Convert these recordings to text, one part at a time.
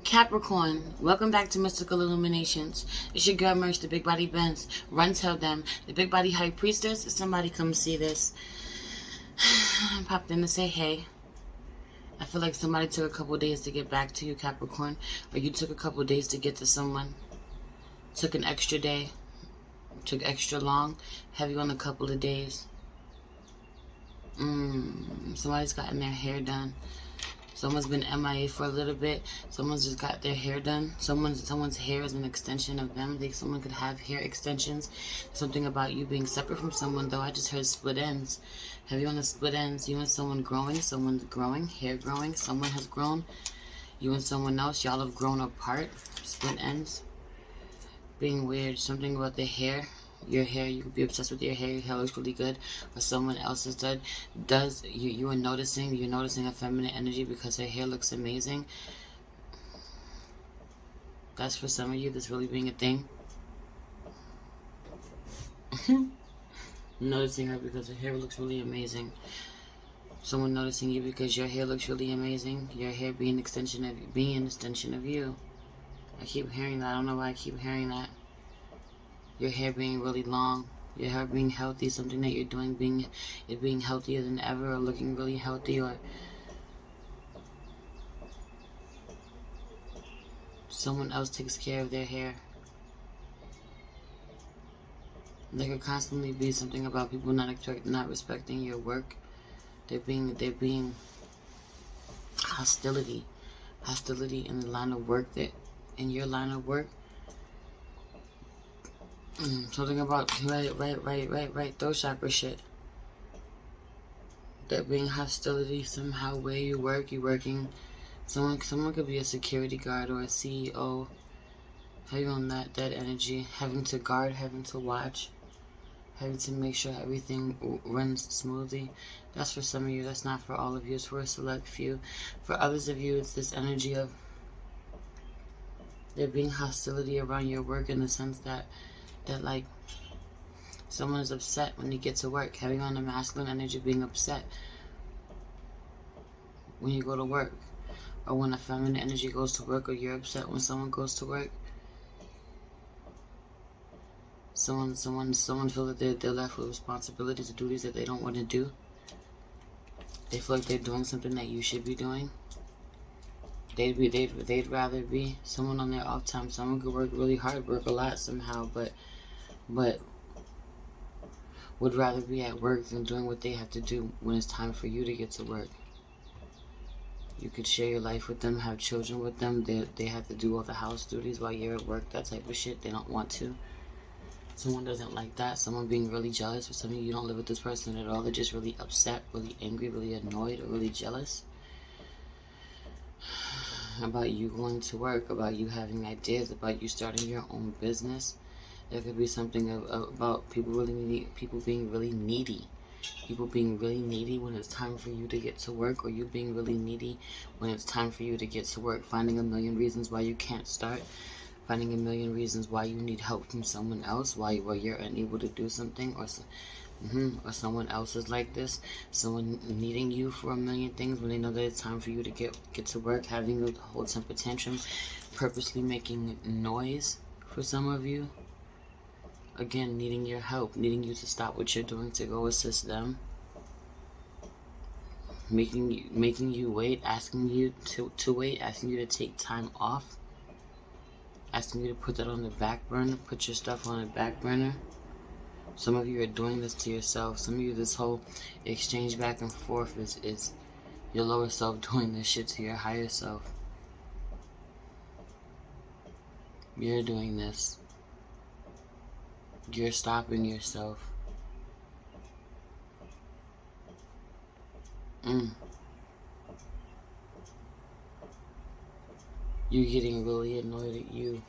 Capricorn, welcome back to Mystical Illuminations. It's your girl Merch, the Big Body Benz. Run tell them, the Big Body High Priestess. Somebody come see this. I popped in to say hey. I feel like somebody took a couple days to get back to you, Capricorn. Or you took a couple days to get to someone. Took an extra day. Took extra long. Have you on a couple of days. Somebody's gotten their hair done. Someone's been MIA for a little bit. Someone's just got their hair done. Someone's hair is an extension of them. Someone could have hair extensions. Something about you being separate from someone, though. I just heard split ends. Have you on the split ends? You and someone growing. Someone's growing. Hair growing. Someone has grown. You and someone else. Y'all have grown apart. Split ends. Being weird. Something about the hair. Your hair, you could be obsessed with your hair looks really good, or someone else's does. You are noticing, a feminine energy because her hair looks amazing. That's for some of you, this really being a thing. Noticing her because her hair looks really amazing. Someone noticing you because your hair looks really amazing. Your hair being an extension of you. I keep hearing that. I don't know why I keep hearing that. Your hair being really long, your hair being healthy, something that you're doing being healthier than ever, or looking really healthy, or someone else takes care of their hair. There could constantly be something about people not respecting your work. There being hostility in the line of work, that in your line of work. Something about right, throat chakra shit. There being hostility somehow where you work, someone could be a security guard or a CEO. How you on that energy, having to guard, having to watch, having to make sure everything runs smoothly. That's for some of you, that's not for all of you, it's for a select few. For others of you, it's this energy of there being hostility around your work, in the sense that like someone is upset when you get to work, having on the masculine energy, being upset when you go to work, or when a feminine energy goes to work, or you're upset when someone goes to work. Someone feel that they're left with responsibilities, or duties that they don't want to do. They feel like they're doing something that you should be doing. They'd rather be someone on their off time. Someone could work really hard, work a lot somehow, but would rather be at work than doing what they have to do when it's time for you to get to work. You could share your life with them, have children with them. They have to do all the house duties while you're at work, that type of shit. They don't want to. Someone doesn't like that. Someone being really jealous. For some of you, you don't live with this person at all. They're just really upset, really angry, really annoyed, or really jealous about you going to work, about you having ideas, about you starting your own business. There could be something about people being really needy. People being really needy when it's time for you to get to work, or you being really needy when it's time for you to get to work. Finding a million reasons why you can't start. Finding a million reasons why you need help from someone else, why you're unable to do something, or someone else is like this. Someone needing you for a million things when they know that it's time for you to get to work. Having a whole temper tantrum, purposely making noise for some of you. Again, needing your help, needing you to stop what you're doing to go assist them. Making you wait, asking you to wait, asking you to take time off. Asking you to put that on the back burner, put your stuff on the back burner. Some of you are doing this to yourself. Some of you, this whole exchange back and forth is your lower self doing this shit to your higher self. You're doing this. You're stopping yourself. You're getting really annoyed at you.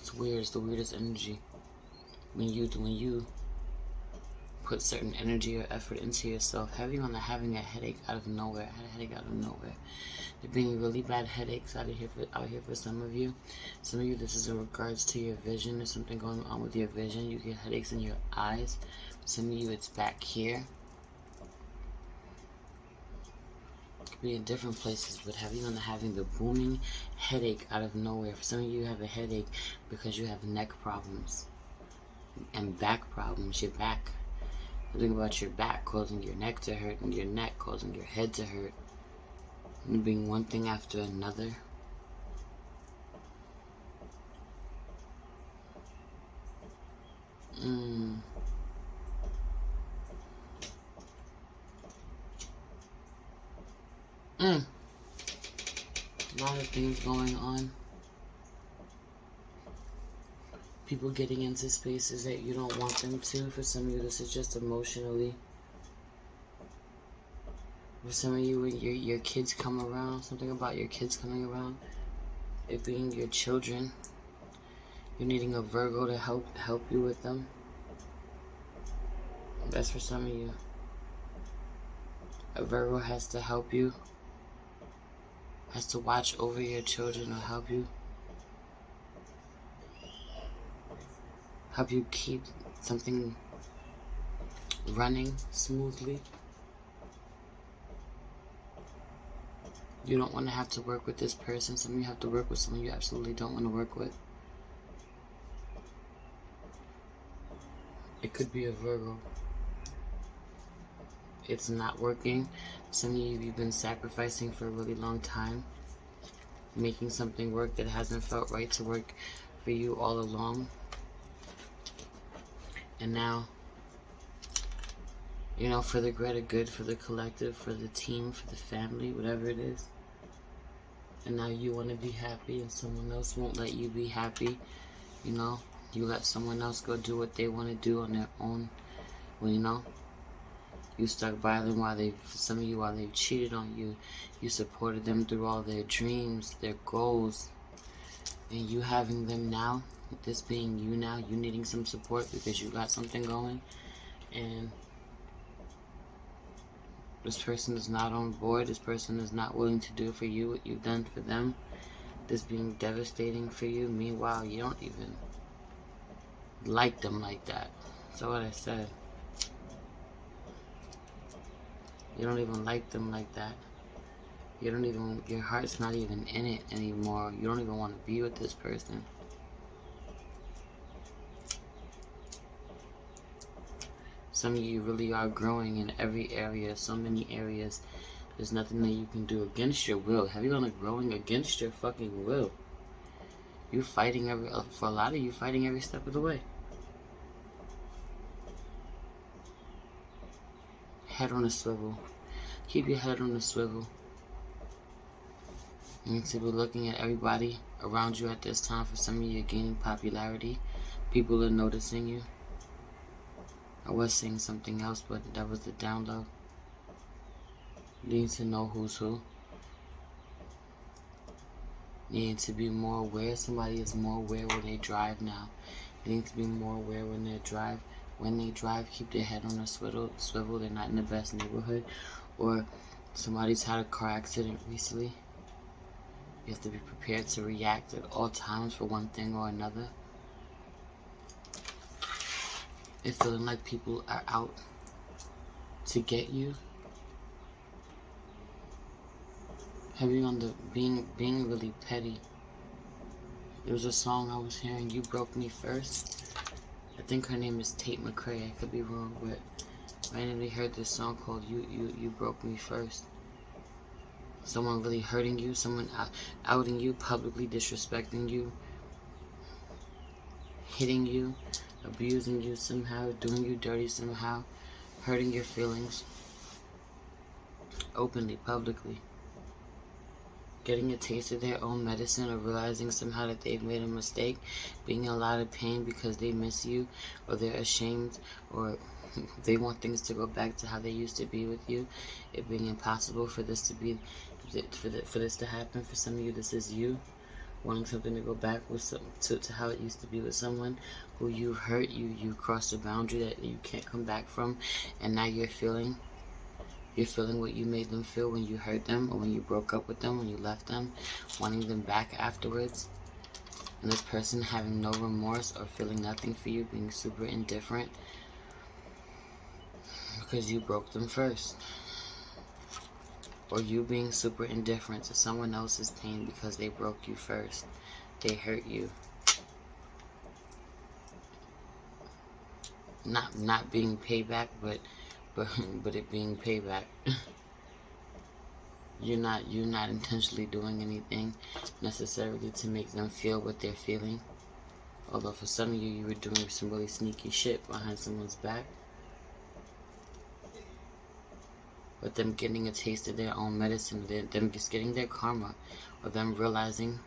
It's weird. It's the weirdest energy. When you put certain energy or effort into yourself. Having a headache out of nowhere. I had a headache out of nowhere. There being really bad headaches out here for some of you. Some of you, this is in regards to your vision. There's something going on with your vision. You get headaches in your eyes. Some of you, it's back here. be in different places, but heavy on the having the booming headache out of nowhere. For some of you have a headache because you have neck problems and back problems. Your back. Think about your back causing your neck to hurt and your neck causing your head to hurt. And being one thing after another. A lot of things going on. People getting into spaces that you don't want them to. For some of you, this is just emotionally. For some of you, when your kids come around, something about your kids coming around, it being your children, you're needing a Virgo to help you with them. That's for some of you. A Virgo has to help you, has to watch over your children or help you keep something running smoothly. You don't want to have to work with this person. Some of you have to work with someone you absolutely don't want to work with. It could be a Virgo. It's not working. Some of you, you've been sacrificing for a really long time, making something work that hasn't felt right to work for you all along. And now, you know, for the greater good, for the collective, for the team, for the family, whatever it is. And now you want to be happy and someone else won't let you be happy. You know, you let someone else go do what they want to do on their own. Well, you know, you stuck by them while some of you, while they've cheated on you. You supported them through all their dreams, their goals. And you having them now, this being you now, you needing some support because you got something going. And this person is not on board. This person is not willing to do for you what you've done for them. This being devastating for you. Meanwhile, you don't even like them like that. That's what I said. You don't even like them like that. You don't even, your heart's not even in it anymore. You don't even want to be with this person. Some of you really are growing in every area, so many areas. There's nothing that you can do against your will. Have you on growing against your fucking will? You're fighting for a lot of you, fighting every step of the way. Head on a swivel. Keep your head on a swivel. You need to be looking at everybody around you at this time. For some of you, you're gaining popularity. People are noticing you. I was saying something else, but that was the download. You need to know who's who. You need to be more aware. Somebody is more aware when they drive now. You need to be more aware when they drive. When they drive, keep their head on a swivel. They're not in the best neighborhood. Or somebody's had a car accident recently. You have to be prepared to react at all times for one thing or another. It's feeling like people are out to get you. Heavy on the being really petty. There was a song I was hearing, You Broke Me First. I think her name is Tate McRae. I could be wrong, but I randomly heard this song called You Broke Me First. Someone really hurting you, someone outing you, publicly disrespecting you, hitting you, abusing you somehow, doing you dirty somehow, hurting your feelings, openly, publicly. Getting a taste of their own medicine or realizing somehow that they've made a mistake, being in a lot of pain because they miss you or they're ashamed or they want things to go back to how they used to be with you. It being impossible for this to be, for this to happen. For some of you, this is you wanting something to go back with to how it used to be with someone who you hurt. You crossed a boundary that you can't come back from, and now you're feeling what you made them feel when you hurt them or when you broke up with them, when you left them, wanting them back afterwards. And this person having no remorse or feeling nothing for you, being super indifferent because you broke them first. or you being super indifferent to someone else's pain because they broke you first. They hurt you. Not being payback, but it being payback. You're not intentionally doing anything necessarily to make them feel what they're feeling. Although for some of you, you were doing some really sneaky shit behind someone's back. But them getting a taste of their own medicine, them just getting their karma, or them realizing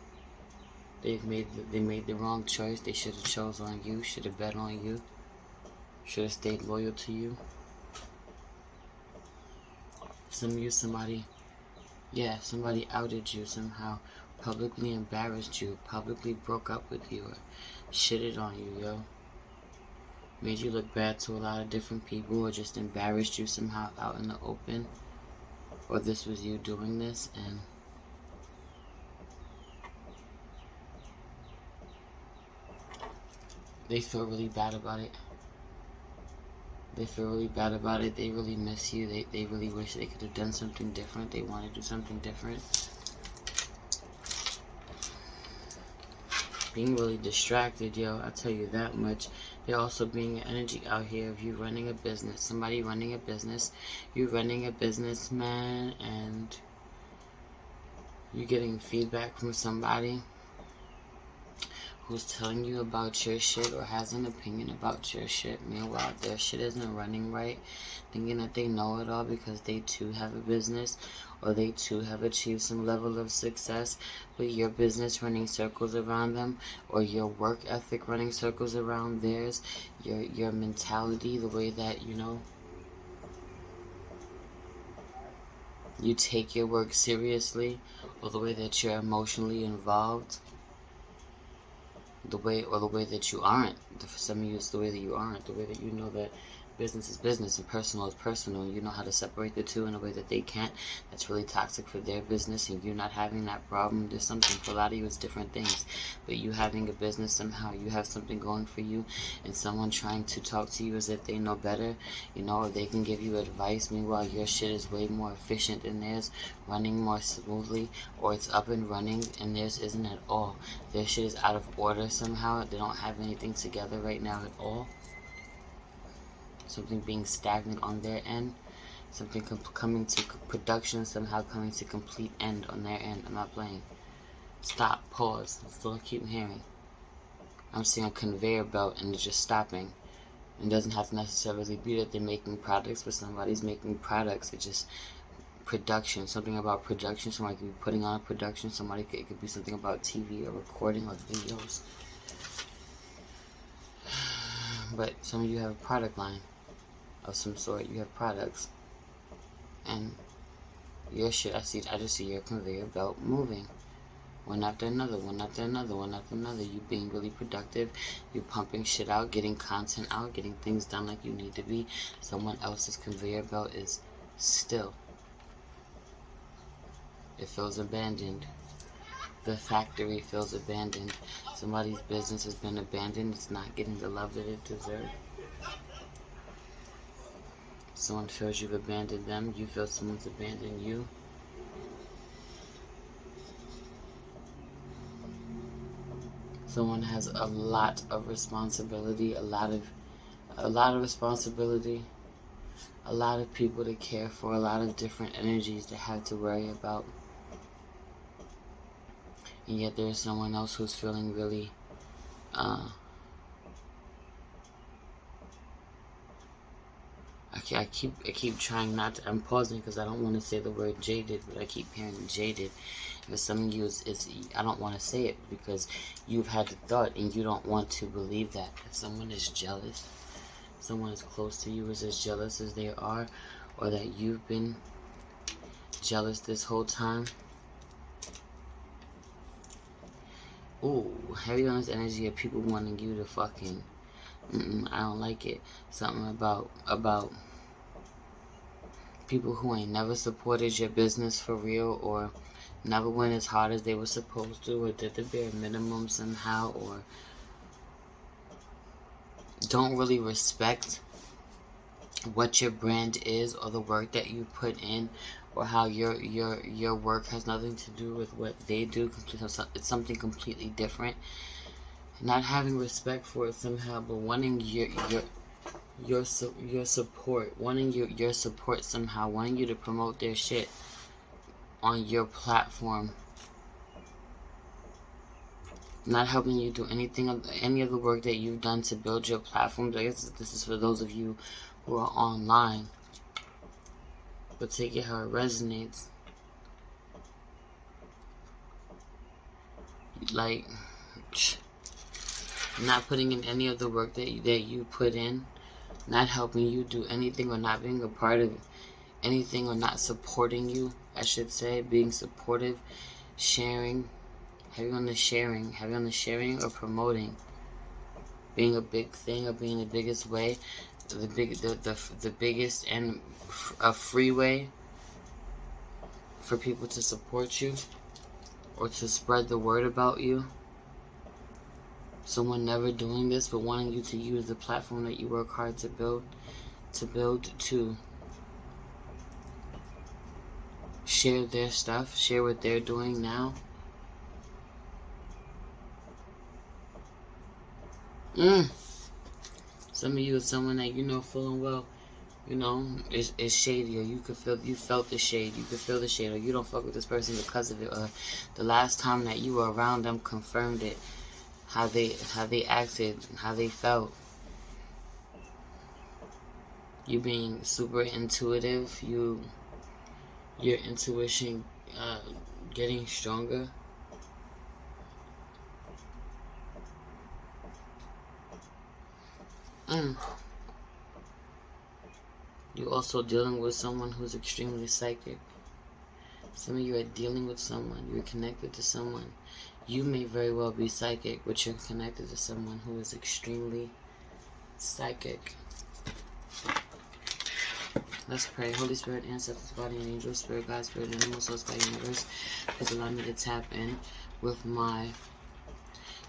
they made the wrong choice. They should have chose on you, should have bet on you, should have stayed loyal to you. Some of you, somebody outed you somehow, publicly embarrassed you, publicly broke up with you, or shitted on you, yo. Made you look bad to a lot of different people, or just embarrassed you somehow out in the open. Or this was you doing this, and they feel really bad about it. They feel really bad about it. They really miss you. They really wish they could have done something different. They want to do something different. Being really distracted, yo, I'll tell you that much. They're also being an energy out here of you running a business. Somebody running a business. You running a business, man, and you getting feedback from somebody who's telling you about your shit or has an opinion about your shit. Meanwhile, their shit isn't running right, thinking that they know it all because they too have a business or they too have achieved some level of success, but your business running circles around them, or your work ethic running circles around theirs, your mentality, the way that, you know, you take your work seriously, or the way that you're emotionally involved. The way that you aren't. For some of you, it's the way that you aren't. The way that you know that business is business and personal is personal, and you know how to separate the two in a way that they can't. That's really toxic for their business, and you not having that problem. There's something for a lot of you, it's different things, but you having a business, somehow you have something going for you, and someone trying to talk to you as if they know better, you know, or they can give you advice. Meanwhile, your shit is way more efficient than theirs, running more smoothly, or it's up and running, and theirs isn't at all. Their shit is out of order somehow. They don't have anything together right now at all. Something being stagnant on their end, something coming to production, somehow coming to complete end on their end. I'm not playing. Stop, pause. That's all I keep hearing. I'm seeing a conveyor belt and it's just stopping. It doesn't have to necessarily be that they're making products, but somebody's making products. It's just production, something about production. Somebody could be putting on a production. It could be something about TV or recording or videos. But some of you have a product line of some sort. You have products, and your shit, I just see your conveyor belt moving, one after another, one after another, one after another. You being really productive, you pumping shit out, getting content out, getting things done like you need to be. Someone else's conveyor belt is still. It feels abandoned. The factory feels abandoned. Somebody's business has been abandoned. It's not getting the love that it deserves. Someone feels you've abandoned them. You feel someone's abandoned you. Someone has a lot of responsibility, a lot of responsibility, a lot of people to care for, a lot of different energies to have to worry about. And yet there's someone else who's feeling really I keep trying not to. I'm pausing because I don't want to say the word jaded, but I keep hearing jaded. For some of you, it's I don't want to say it because you've had the thought and you don't want to believe that someone is jealous, someone is close to you is as jealous as they are, or that you've been jealous this whole time. Ooh, heavy on this energy of people wanting you to fucking. I don't like it. Something about people who ain't never supported your business for real, or never went as hard as they were supposed to, or did the bare minimum somehow, or don't really respect what your brand is or the work that you put in, or how your work has nothing to do with what they do. It's something completely different. Not having respect for it somehow, but wanting your support, wanting your support somehow, wanting you to promote their shit on your platform. Not helping you do any of the work that you've done to build your platforms. I guess this is for those of you who are online. But take it how it resonates. Like, not putting in any of the work that you put in. Not helping you do anything, or not being a part of anything, or not supporting you, I should say. Being supportive, sharing, heavy on the sharing or promoting. Being a big thing, or being the biggest way, the biggest and a free way for people to support you or to spread the word about you. Someone never doing this, but wanting you to use the platform that you work hard to build to share their stuff, share what they're doing now. Some of you are someone that you know full and well, you know, is shady, or you felt the shade, you could feel the shade, or you don't fuck with this person because of it, or the last time that you were around them confirmed it, how they acted, how they felt. You being super intuitive, your intuition getting stronger. You're also dealing with someone who's extremely psychic. Some of you are dealing with someone, you're connected to someone. You may very well be psychic, but you're connected to someone who is extremely psychic. Let's pray. Holy Spirit, ancestors, body, and angels, spirit, God, spirit, animal, soul, sky, universe, please allow me to tap in with my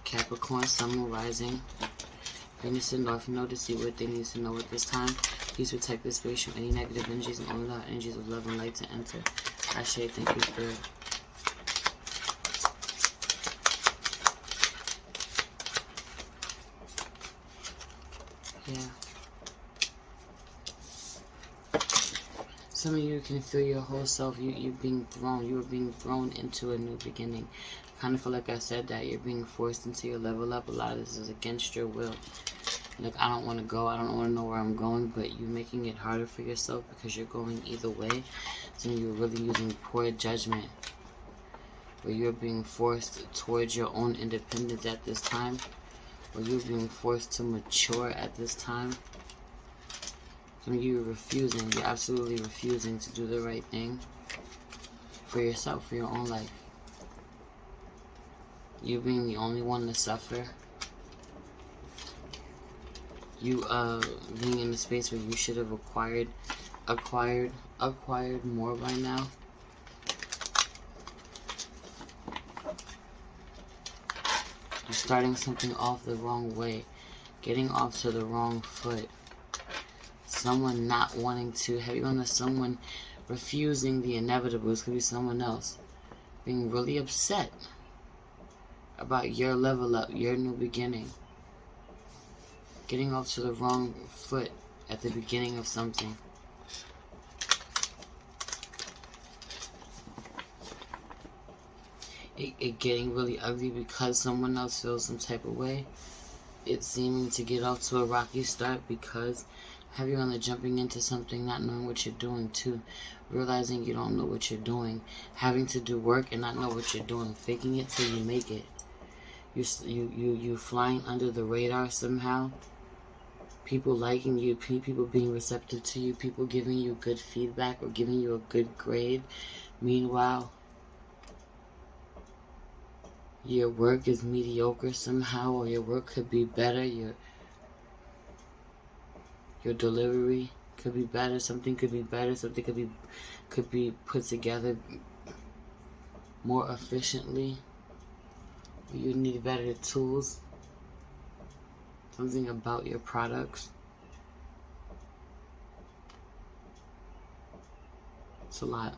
Capricorn, sun, moon, rising. Venus and North Node to see what they need to know at this time. Please protect this space from any negative energies and only allow energies of love and light to enter. Ashe, thank you, Spirit. Yeah. Some of you can feel your whole self. You are being thrown into a new beginning. I kind of feel like I said that you're being forced into your level up. A lot of this is against your will. Like, I don't want to go. I don't want to know where I'm going. But you're making it harder for yourself because you're going either way. Some of you are really using poor judgment, where you're being forced towards your own independence at this time, or you're being forced to mature at this time. Some of you are refusing, you're absolutely refusing to do the right thing for yourself, for your own life. You being the only one to suffer. You being in a space where you should have acquired more by now. You're starting something off the wrong way, getting off to the wrong foot. Someone not wanting to, heavy on the someone refusing the inevitable. This could be someone else being really upset about your level up, your new beginning. Getting off to the wrong foot at the beginning of something. It getting really ugly because someone else feels some type of way. It's seeming to get off to a rocky start because heavy on the jumping into something, not knowing what you're doing too. Realizing you don't know what you're doing. Having to do work and not know what you're doing. Faking it till you make it. You flying under the radar somehow. People liking you, people being receptive to you, people giving you good feedback or giving you a good grade. Meanwhile, your work is mediocre somehow, or your work could be better. Your delivery could be better. Something could be better. Something could be put together more efficiently. You need better tools. Something about your products. It's a lot.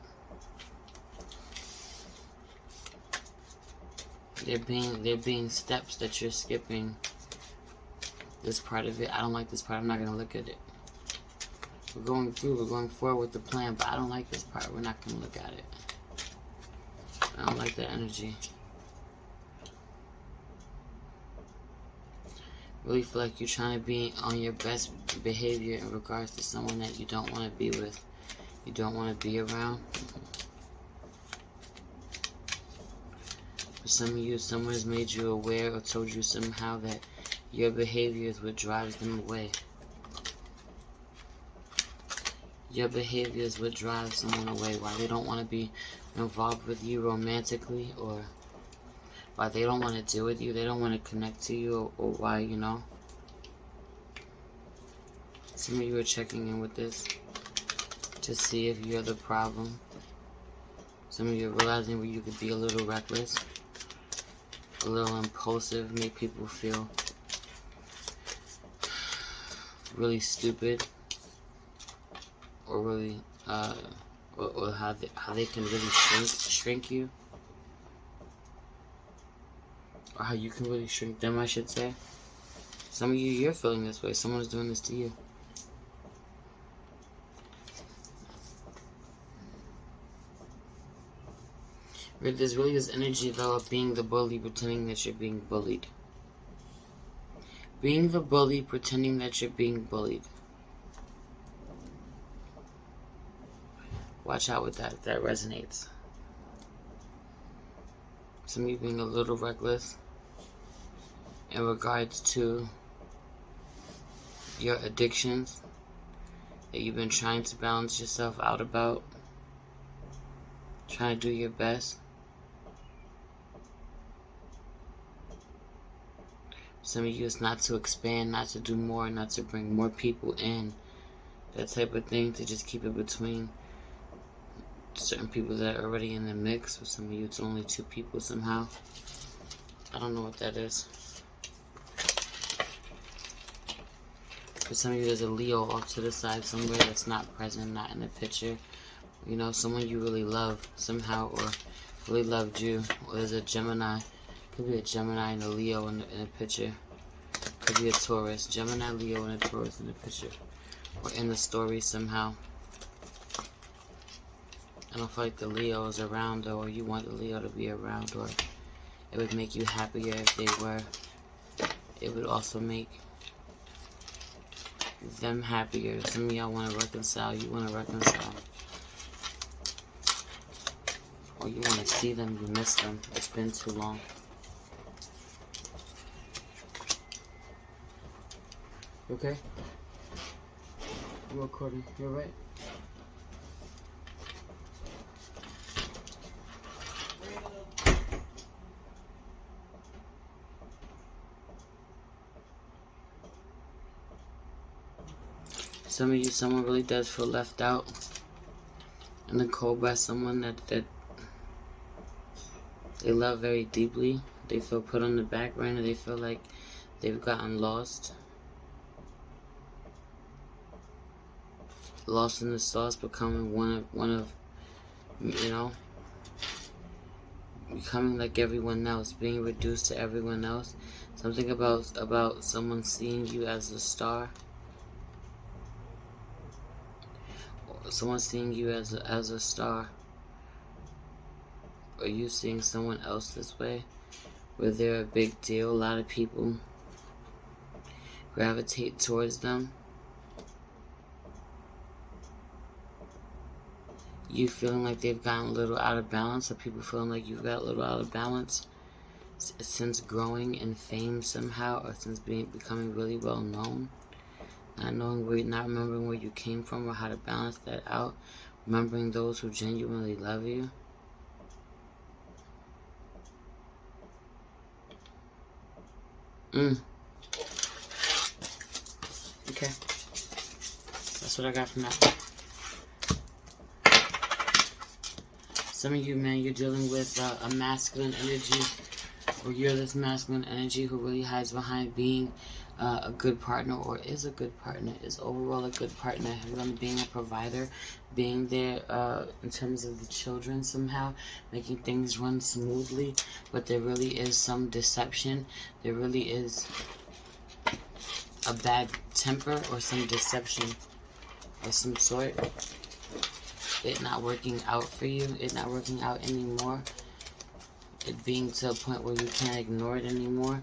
They're being steps that you're skipping. This part of it, I don't like this part. I'm not gonna look at it. We're going forward with the plan, but I don't like this part. We're not gonna look at it. I don't like that energy. Really feel like you're trying to be on your best behavior in regards to someone that you don't want to be with. You don't want to be around. For some of you, someone has made you aware or told you somehow that your behavior is what drives them away. Your behavior is what drives someone away. Why they don't want to be involved with you romantically, or why they don't want to deal with you, they don't want to connect to you, or why, you know. Some of you are checking in with this to see if you're the problem. Some of you are realizing where you could be a little reckless, a little impulsive, make people feel really stupid, or really, or how they can really shrink you, or how you can really shrink them, I should say. Some of you, you're feeling this way. Someone's doing this to you. There's really this energy, though, of being the bully, pretending that you're being bullied. Being the bully, pretending that you're being bullied. Watch out with that. That resonates. Some of you being a little reckless in regards to your addictions that you've been trying to balance yourself out about. Trying to do your best. Some of you is not to expand, not to do more, not to bring more people in. That type of thing, to just keep it between certain people that are already in the mix. For some of you, it's only 2 people somehow. I don't know what that is. For some of you, there's a Leo off to the side somewhere that's not present, not in the picture. You know, someone you really love somehow, or really loved you. Or there's a Gemini. Could be a Gemini and a Leo in the picture. Could be a Taurus. Gemini, Leo, and a Taurus in the picture. Or in the story somehow. I don't feel like the Leo is around, or you want the Leo to be around, or it would make you happier if they were. It would also make them happier. Some of y'all want to reconcile. You want to reconcile. Or you want to see them. You miss them. It's been too long. Okay? I'm recording. You're right. Some of you, someone really does feel left out in the cold by someone that they love very deeply. They feel put on the back burner. They feel like they've gotten lost. Lost in the sauce, becoming one of, you know, becoming like everyone else, being reduced to everyone else. Something about someone seeing you as a star. Someone seeing you as a star. Or you seeing someone else this way, where they're a big deal. A lot of people gravitate towards them. You feeling like they've gotten a little out of balance, or people feeling like you've got a little out of balance since growing in fame somehow, or since becoming really well known. Not remembering where you came from, or how to balance that out. Remembering those who genuinely love you. Okay. That's what I got from that. Some of you, man, you're dealing with a masculine energy, or you're this masculine energy who really hides behind being a good partner, or is a good partner, is overall a good partner. Everyone being a provider, being there in terms of the children somehow, making things run smoothly, but there really is some deception. There really is a bad temper or some deception of some sort. It not working out for you, it not working out anymore. It being to a point where you can't ignore it anymore.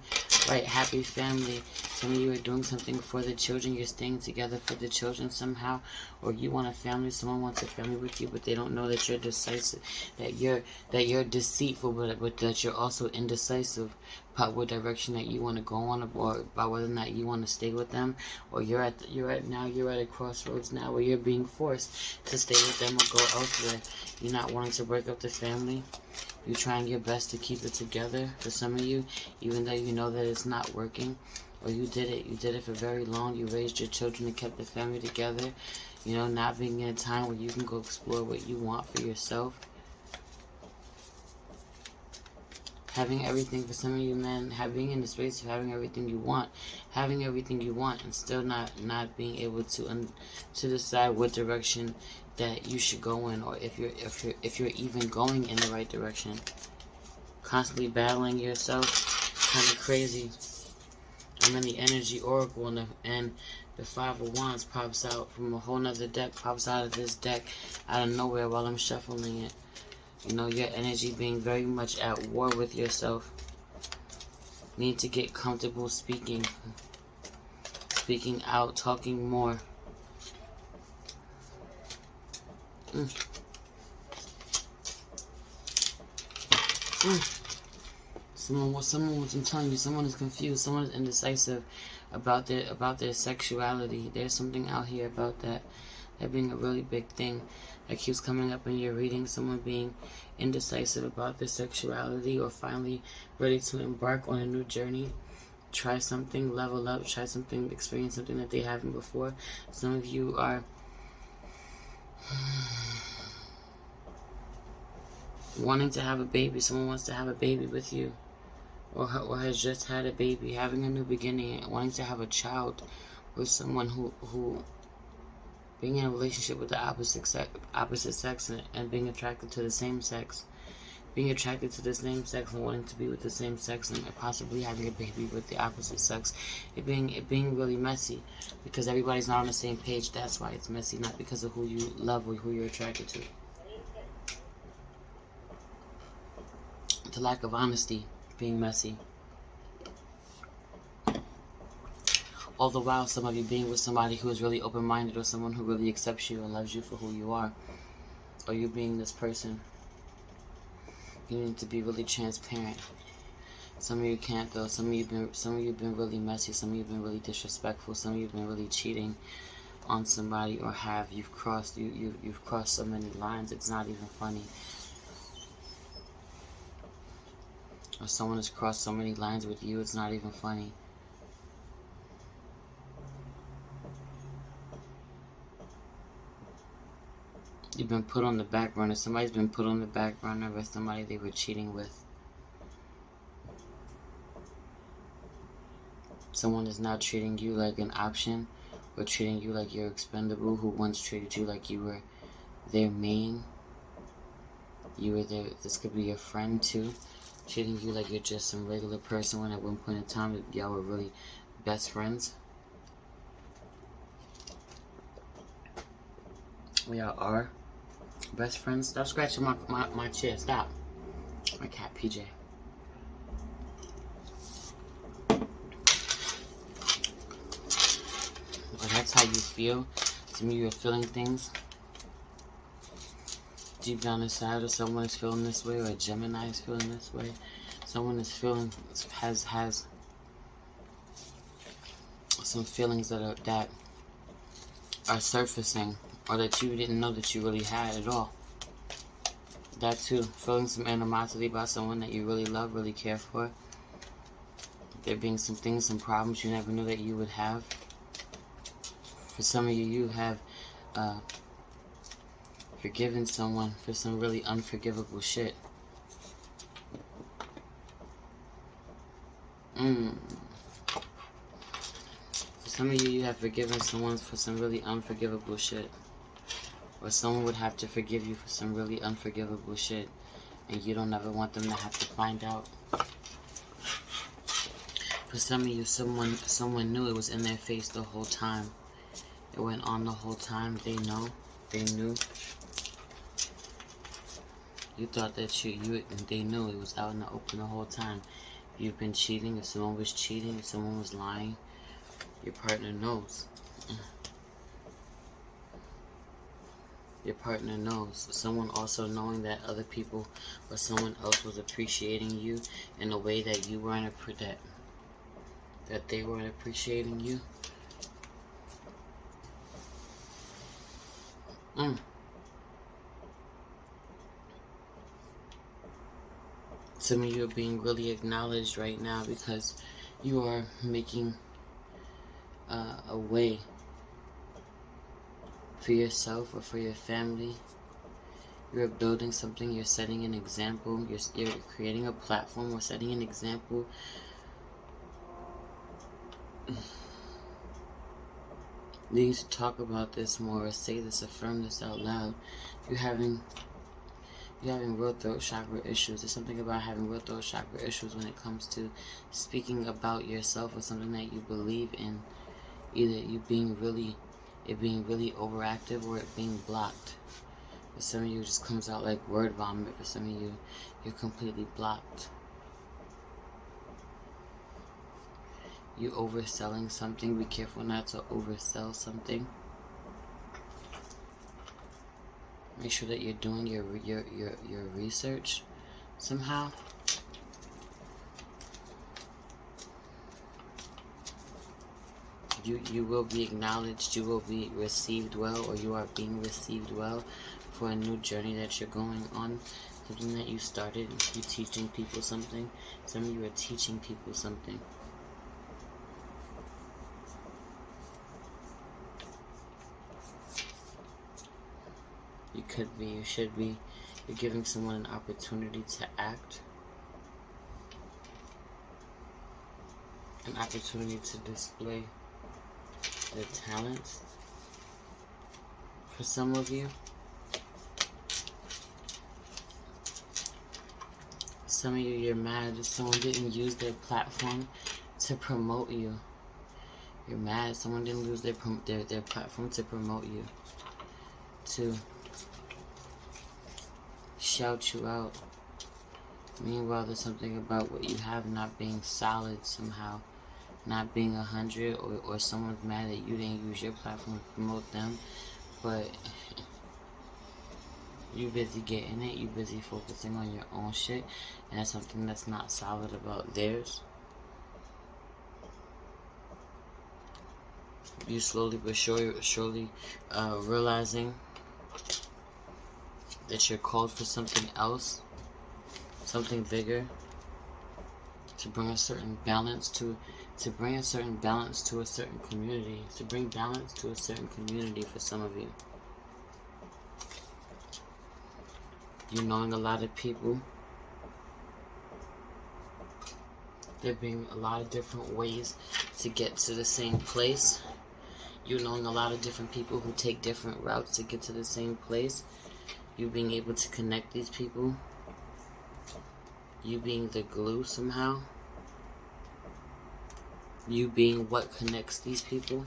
Right, happy family. Some of you are doing something for the children. You're staying together for the children somehow. Or you want a family. Someone wants a family with you, but they don't know that you're decisive, that you're deceitful, but that you're also indecisive about what direction that you want to go on, or about whether or not you want to stay with them. Or you're at a crossroads now where you're being forced to stay with them or go elsewhere. You're not wanting to break up the family. You're trying your best to keep it together for some of you, even though you know that it's not working. Or you did it for very long. You raised your children and kept the family together. You know, not being in a time where you can go explore what you want for yourself. Having everything for some of you men, being in the space of having everything you want, and still not being able to decide what direction that you should go in, or if you're even going in the right direction. Constantly battling yourself, kind of crazy. I'm in the energy oracle, and the Five of Wands pops out from a whole nother deck, pops out of this deck out of nowhere while I'm shuffling it. You know, your energy being very much at war with yourself. Need to get comfortable speaking out, talking more. I'm telling you, someone is confused. Someone is indecisive about their sexuality. There's something out here about that being a really big thing that keeps coming up in your reading. Someone being indecisive about their sexuality, or finally ready to embark on a new journey. Try something, level up, try something, experience something that they haven't before. Some of you are wanting to have a baby. Someone wants to have a baby with you, or has just had a baby, having a new beginning, wanting to have a child with someone who being in a relationship with the opposite sex and being attracted to the same sex. Being attracted to the same sex and wanting to be with the same sex, and possibly having a baby with the opposite sex. It being really messy because everybody's not on the same page. That's why it's messy, not because of who you love or who you're attracted to. The lack of honesty being messy. All the while, some of you being with somebody who is really open-minded, or someone who really accepts you and loves you for who you are. Or you being this person. You need to be really transparent. Some of you can't though. Some of you have been really messy. Some of you have been really disrespectful. Some of you have been really cheating on somebody, or you've crossed so many lines it's not even funny. Or someone has crossed so many lines with you it's not even funny. You've been put on the back burner. Somebody's been put on the back burner by somebody they were cheating with. Someone is now treating you like an option, or treating you like you're expendable, who once treated you like you were their main. This could be your friend too, treating you like you're just some regular person when at one point in time y'all were really best friends. Y'all are best friends. Stop scratching my chair. Stop. My cat PJ. Or that's how you feel. Some of you are feeling things deep down inside, or someone is feeling this way, or a Gemini is feeling this way. Someone is feeling has some feelings that are surfacing, or that you didn't know that you really had at all. That too, feeling some animosity about someone that you really love, really care for. There being some things, some problems you never knew that you would have. For some of you, you have forgiven someone for some really unforgivable shit. Some of you, you have forgiven someone for some really unforgivable shit. Or someone would have to forgive you for some really unforgivable shit. And you don't ever want them to have to find out. For some of you, someone knew it was in their face the whole time. It went on the whole time. They know. They knew. You thought that they knew it was out in the open the whole time. You've been cheating. If someone was cheating, if someone was lying, your partner knows. Your partner knows. Someone also knowing that other people or someone else was appreciating you in a way that you weren't that they weren't appreciating you. Some of you are being really acknowledged right now because you are making a way for yourself or for your family. You're building something. You're setting an example. You're creating a platform or setting an example. You need to talk about this more or say this, affirm this out loud. You're having real throat chakra issues. There's something about having real throat chakra issues when it comes to speaking about yourself or something that you believe in. Either it being really overactive or it being blocked. For some of you, it just comes out like word vomit. For some of you, you're completely blocked. You overselling something. Be careful not to oversell something. Make sure that you're doing your research somehow. You will be acknowledged. You will be received well, or you are being received well for a new journey that you're going on. Something that you started. You're teaching people something. Some of you are teaching people something. You could be, you should be. You're giving someone an opportunity to act. An opportunity to display their talents. For some of you. Some of you, you're mad that someone didn't use their platform to promote you. You're mad someone didn't use their platform to promote you. To shout you out. Meanwhile, there's something about what you have not being solid somehow, not being 100, or someone's mad that you didn't use your platform to promote them, but you busy getting it, you busy focusing on your own shit, and that's something that's not solid about theirs. You slowly but surely realizing that you're called for something else, something bigger, to bring a certain balance to a certain community, to bring balance to a certain community for some of you. You knowing a lot of people, there being a lot of different ways to get to the same place. You knowing a lot of different people who take different routes to get to the same place. You being able to connect these people. You being the glue somehow. You being what connects these people.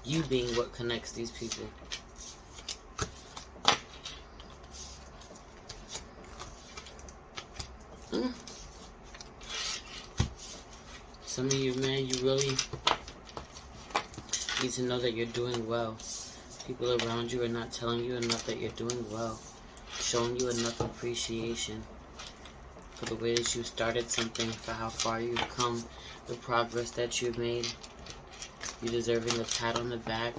You being what connects these people. Some of you, man, you really need to know that you're doing well. People around you are not telling you enough that you're doing well. Showing you enough appreciation for the way that you started something, for how far you've come, the progress that you've made. You're deserving a pat on the back.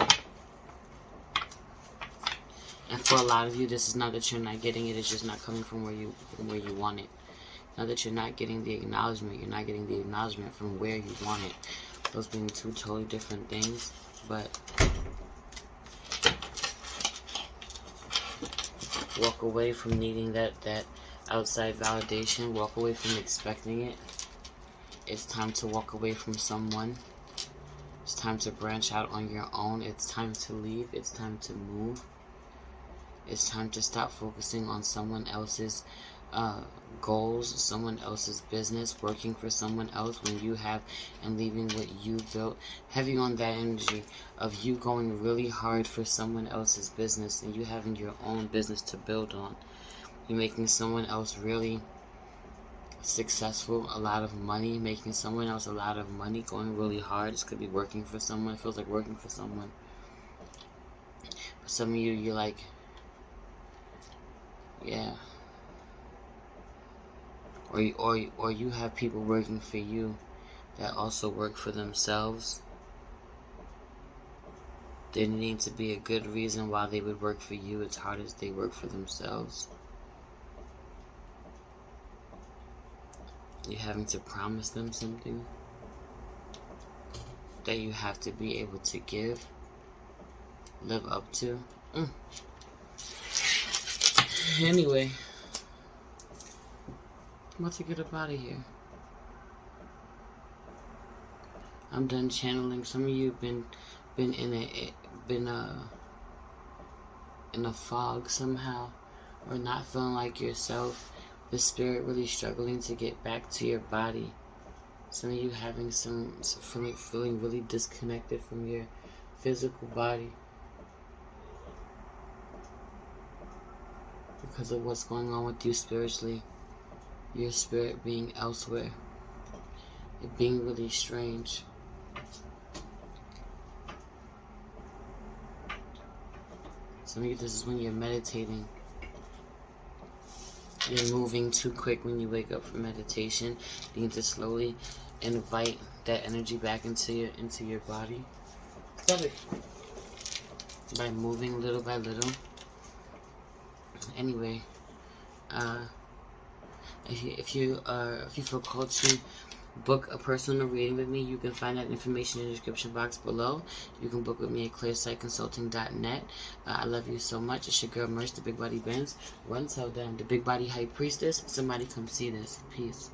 And for a lot of you, this is not that you're not getting it, it's just not coming from where you want it. Not that you're not getting the acknowledgement, you're not getting the acknowledgement from where you want it. Those being two totally different things, but walk away from needing that outside validation. Walk away from expecting it. It's time to walk away from someone It's time to branch out on your own. It's time to leave. It's time to move. It's time to stop focusing on someone else's goals, someone else's business, working for someone else when you have, and leaving what you built. Heavy on that energy of you going really hard for someone else's business and you having your own business to build on. You're making someone else really successful, a lot of money, making someone else a lot of money, going really hard. This could be working for someone. It feels like working for someone. For some of you, you're like, yeah. Or you have people working for you that also work for themselves. There needs to be a good reason why they would work for you as hard as they work for themselves. You're having to promise them something that you have to be able to give, live up to. Anyway, I'm about to get up out of here. I'm done channeling. Some of you have been in a fog somehow, or not feeling like yourself. The spirit really struggling to get back to your body. Some of you having some feeling really disconnected from your physical body because of what's going on with you spiritually. Your spirit being elsewhere. It being really strange. Some of you, this is when you're meditating. You're moving too quick when you wake up from meditation. You need to slowly invite that energy back into your body. Stop it. By moving little by little. Anyway, if you feel called to book a personal reading with me, you can find that information in the description box below. You can book with me at clearsightconsulting.net. I love you so much. It's your girl Merch, the Big Body Benz. Run, tell them, the Big Body Hype Priestess. Somebody come see this. Peace.